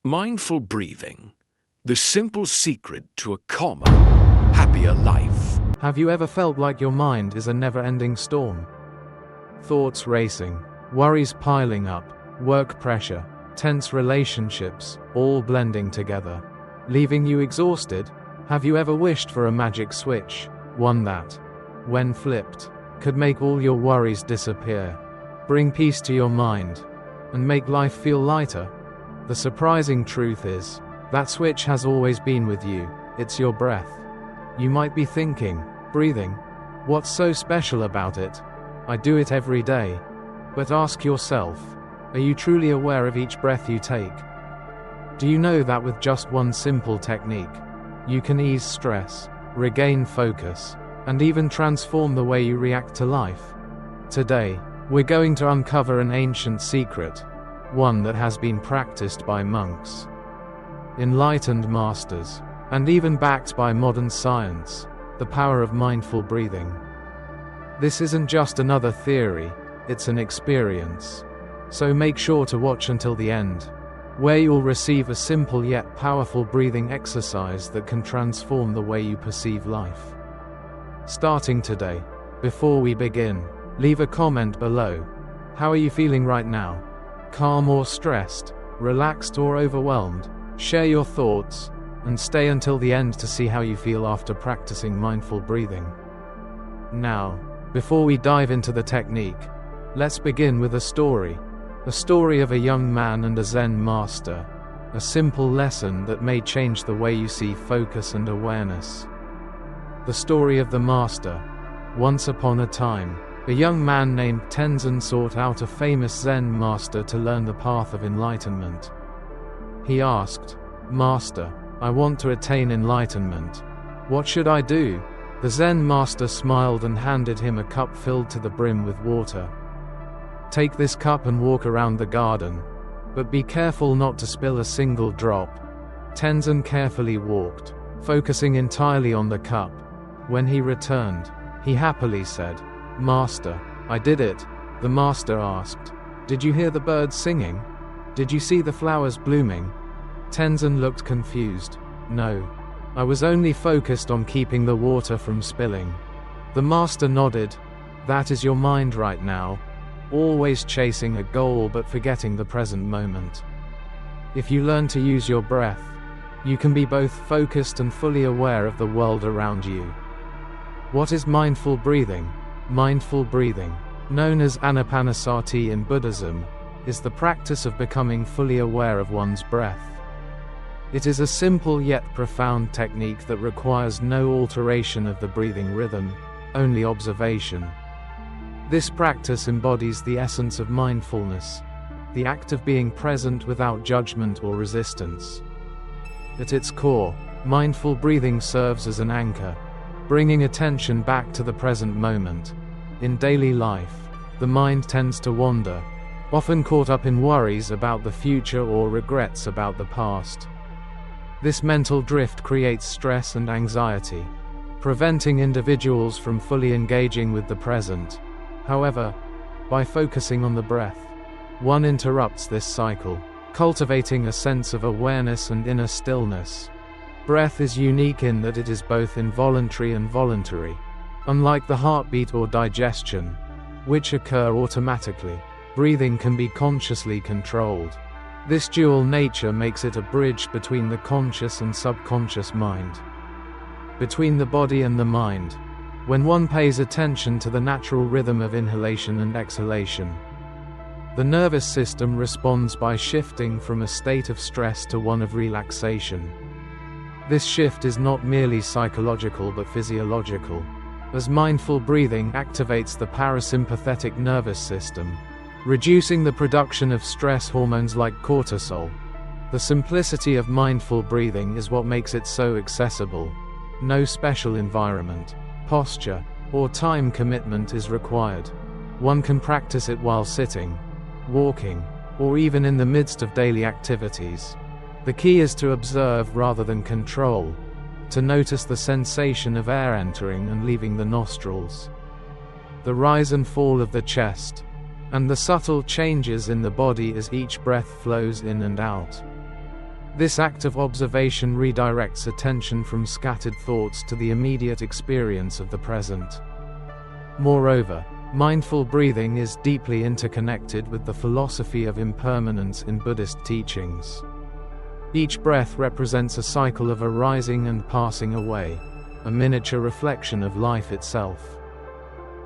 Mindful breathing, the simple secret to a calmer, happier life. Have you ever felt like your mind is a never-ending storm? Thoughts racing, worries piling up, work pressure, tense relationships, all blending together, leaving you exhausted? Have you ever wished for a magic switch, one that, when flipped, could make all your worries disappear, bring peace to your mind, and make life feel lighter? The surprising truth is, that switch has always been with you. It's your breath. You might be thinking, breathing? What's so special about it? I do it every day. But ask yourself, are you truly aware of each breath you take? Do you know that with just one simple technique, you can ease stress, regain focus, and even transform the way you react to life? Today, we're going to uncover an ancient secret, one that has been practiced by monks, enlightened masters, and even backed by modern science, the power of mindful breathing. This isn't just another theory, it's an experience. So make sure to watch until the end, where you'll receive a simple yet powerful breathing exercise that can transform the way you perceive life. Starting today, before we begin, leave a comment below. How are you feeling right now? Calm or stressed, relaxed or overwhelmed? Share your thoughts, and stay until the end to see how you feel after practicing mindful breathing. Now, before we dive into the technique, let's begin with a story of a young man and a Zen master, a simple lesson that may change the way you see focus and awareness. The story of the master. Once upon a time, a young man named Tenzin sought out a famous Zen master to learn the path of enlightenment. He asked, "Master, I want to attain enlightenment. What should I do?" The Zen master smiled and handed him a cup filled to the brim with water. "Take this cup and walk around the garden, but be careful not to spill a single drop." Tenzin carefully walked, focusing entirely on the cup. When he returned, he happily said, "Master, I did it." The master asked, "Did you hear the birds singing? Did you see the flowers blooming?" Tenzin looked confused. "No. I was only focused on keeping the water from spilling." The master nodded. "That is your mind right now, always chasing a goal but forgetting the present moment. If you learn to use your breath, you can be both focused and fully aware of the world around you." What is mindful breathing? Mindful breathing, known as Anapanasati in Buddhism, is the practice of becoming fully aware of one's breath. It is a simple yet profound technique that requires no alteration of the breathing rhythm, only observation. This practice embodies the essence of mindfulness, the act of being present without judgment or resistance. At its core, mindful breathing serves as an anchor, bringing attention back to the present moment. In daily life, the mind tends to wander, often caught up in worries about the future or regrets about the past. This mental drift creates stress and anxiety, preventing individuals from fully engaging with the present. However, by focusing on the breath, one interrupts this cycle, cultivating a sense of awareness and inner stillness. Breath is unique in that it is both involuntary and voluntary. Unlike the heartbeat or digestion, which occur automatically, breathing can be consciously controlled. This dual nature makes it a bridge between the conscious and subconscious mind, between the body and the mind. When one pays attention to the natural rhythm of inhalation and exhalation, the nervous system responds by shifting from a state of stress to one of relaxation. This shift is not merely psychological but physiological, as mindful breathing activates the parasympathetic nervous system, reducing the production of stress hormones like cortisol. The simplicity of mindful breathing is what makes it so accessible. No special environment, posture, or time commitment is required. One can practice it while sitting, walking, or even in the midst of daily activities. The key is to observe rather than control, to notice the sensation of air entering and leaving the nostrils, the rise and fall of the chest, and the subtle changes in the body as each breath flows in and out. This act of observation redirects attention from scattered thoughts to the immediate experience of the present. Moreover, mindful breathing is deeply interconnected with the philosophy of impermanence in Buddhist teachings. Each breath represents a cycle of arising and passing away, a miniature reflection of life itself.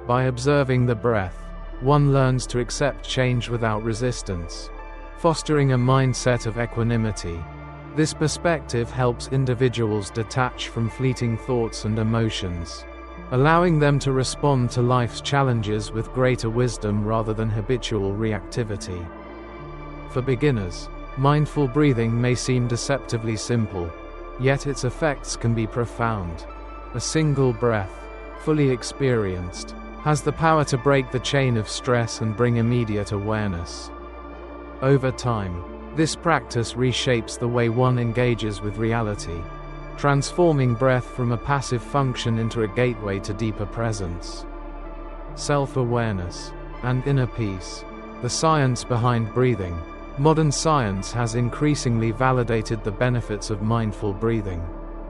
By observing the breath, one learns to accept change without resistance, fostering a mindset of equanimity. This perspective helps individuals detach from fleeting thoughts and emotions, allowing them to respond to life's challenges with greater wisdom rather than habitual reactivity. For beginners, mindful breathing may seem deceptively simple, yet its effects can be profound. A single breath, fully experienced, has the power to break the chain of stress and bring immediate awareness. Over time, this practice reshapes the way one engages with reality, transforming breath from a passive function into a gateway to deeper presence, self-awareness, and inner peace. The science behind breathing. Modern science has increasingly validated the benefits of mindful breathing,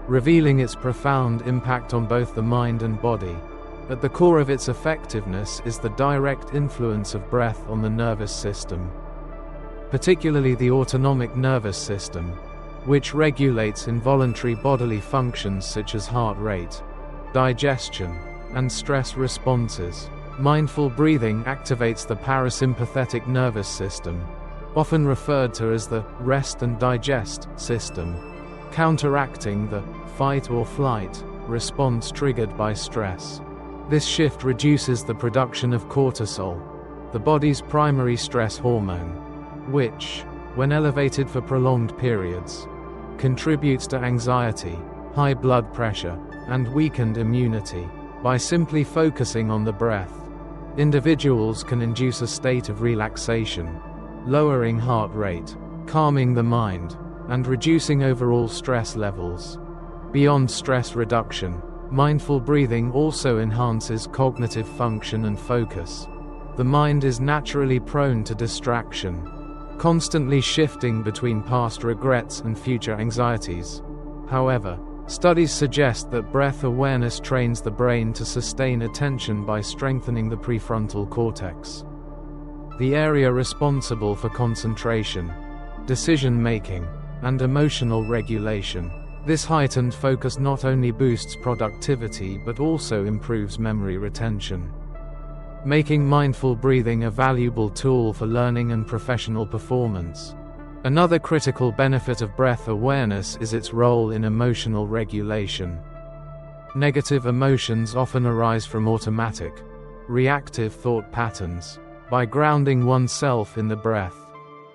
revealing its profound impact on both the mind and body. At the core of its effectiveness is the direct influence of breath on the nervous system, particularly the autonomic nervous system, which regulates involuntary bodily functions such as heart rate, digestion, and stress responses. Mindful breathing activates the parasympathetic nervous system, often referred to as the rest and digest system, counteracting the fight or flight response triggered by stress. This shift reduces the production of cortisol, the body's primary stress hormone, which, when elevated for prolonged periods, contributes to anxiety, high blood pressure, and weakened immunity. By simply focusing on the breath, individuals can induce a state of relaxation, lowering heart rate, calming the mind, and reducing overall stress levels. Beyond stress reduction, mindful breathing also enhances cognitive function and focus. The mind is naturally prone to distraction, constantly shifting between past regrets and future anxieties. However, studies suggest that breath awareness trains the brain to sustain attention by strengthening the prefrontal cortex, the area responsible for concentration, decision-making, and emotional regulation. This heightened focus not only boosts productivity but also improves memory retention, making mindful breathing a valuable tool for learning and professional performance. Another critical benefit of breath awareness is its role in emotional regulation. Negative emotions often arise from automatic, reactive thought patterns. By grounding oneself in the breath,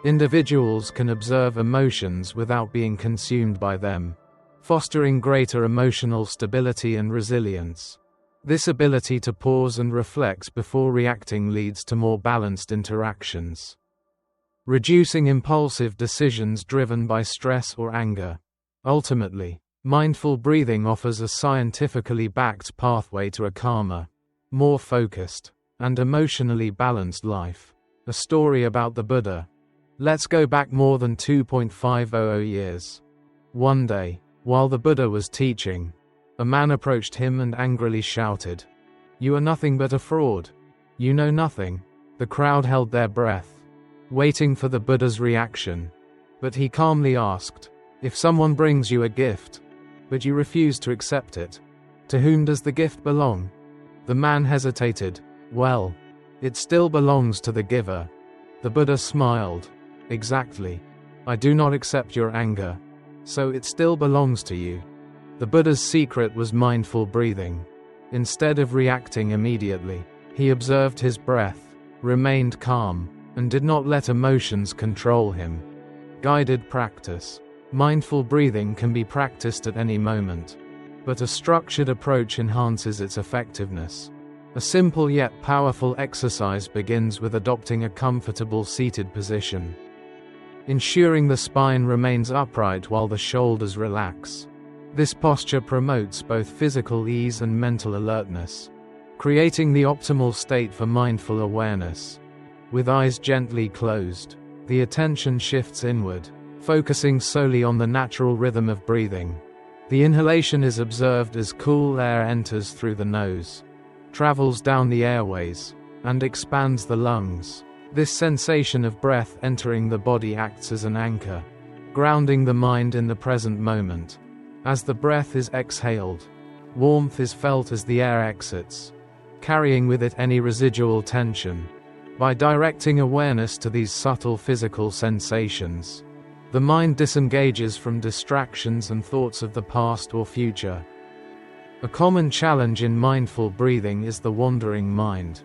individuals can observe emotions without being consumed by them, fostering greater emotional stability and resilience. This ability to pause and reflect before reacting leads to more balanced interactions, reducing impulsive decisions driven by stress or anger. Ultimately, mindful breathing offers a scientifically backed pathway to a calmer, more focused, and emotionally balanced life. A story about the Buddha. Let's go back more than 2.500 years. One day, while the Buddha was teaching, a man approached him and angrily shouted, "You are nothing but a fraud. You know nothing." The crowd held their breath, waiting for the Buddha's reaction. But he calmly asked, "If someone brings you a gift, but you refuse to accept it, to whom does the gift belong?" The man hesitated. "Well, it still belongs to the giver." The Buddha smiled. "Exactly. I do not accept your anger, so it still belongs to you." The Buddha's secret was mindful breathing. Instead of reacting immediately, he observed his breath, remained calm, and did not let emotions control him. Guided practice. Mindful breathing can be practiced at any moment, but a structured approach enhances its effectiveness. A simple yet powerful exercise begins with adopting a comfortable seated position, ensuring the spine remains upright while the shoulders relax. This posture promotes both physical ease and mental alertness, creating the optimal state for mindful awareness. With eyes gently closed, the attention shifts inward, focusing solely on the natural rhythm of breathing. The inhalation is observed as cool air enters through the nose, travels down the airways, and expands the lungs. This sensation of breath entering the body acts as an anchor, grounding the mind in the present moment. As the breath is exhaled, warmth is felt as the air exits, carrying with it any residual tension. By directing awareness to these subtle physical sensations, the mind disengages from distractions and thoughts of the past or future. A common challenge in mindful breathing is the wandering mind.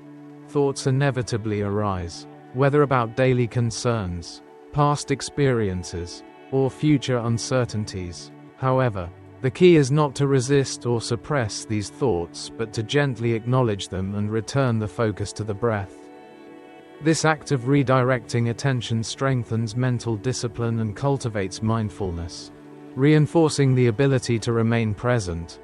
Thoughts inevitably arise, whether about daily concerns, past experiences, or future uncertainties. However, the key is not to resist or suppress these thoughts, but to gently acknowledge them and return the focus to the breath. This act of redirecting attention strengthens mental discipline and cultivates mindfulness, reinforcing the ability to remain present.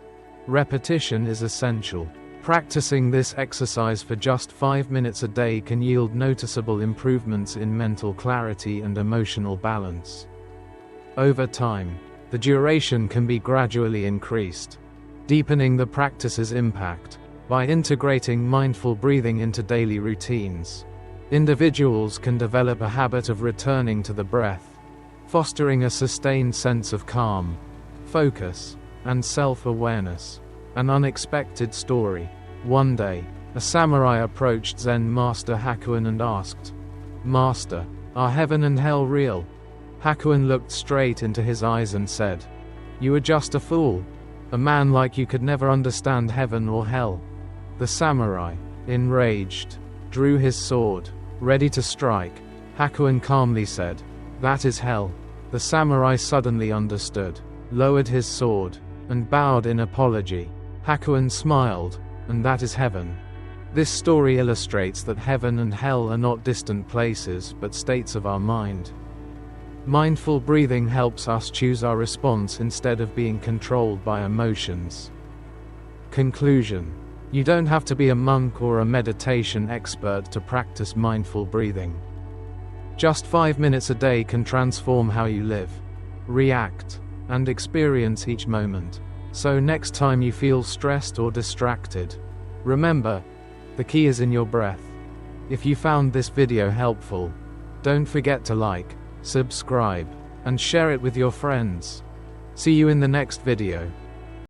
Repetition is essential. Practicing this exercise for just 5 minutes a day can yield noticeable improvements in mental clarity and emotional balance. Over time, the duration can be gradually increased, deepening the practice's impact. By integrating mindful breathing into daily routines, individuals can develop a habit of returning to the breath, fostering a sustained sense of calm, focus, and self-awareness. An unexpected story. One day, a samurai approached Zen master Hakuin and asked, "Master, are heaven and hell real?" Hakuin looked straight into his eyes and said, "You are just a fool. A man like you could never understand heaven or hell." The samurai, enraged, drew his sword, ready to strike. Hakuin calmly said, "That is hell." The samurai suddenly understood, lowered his sword, and bowed in apology. Hakuin smiled, "And that is heaven." This story illustrates that heaven and hell are not distant places but states of our mind. Mindful breathing helps us choose our response instead of being controlled by emotions. Conclusion. You don't have to be a monk or a meditation expert to practice mindful breathing. Just 5 minutes a day can transform how you live, react, and experience each moment. So next time you feel stressed or distracted, remember, the key is in your breath. If you found this video helpful, don't forget to like, subscribe, and share it with your friends. See you in the next video.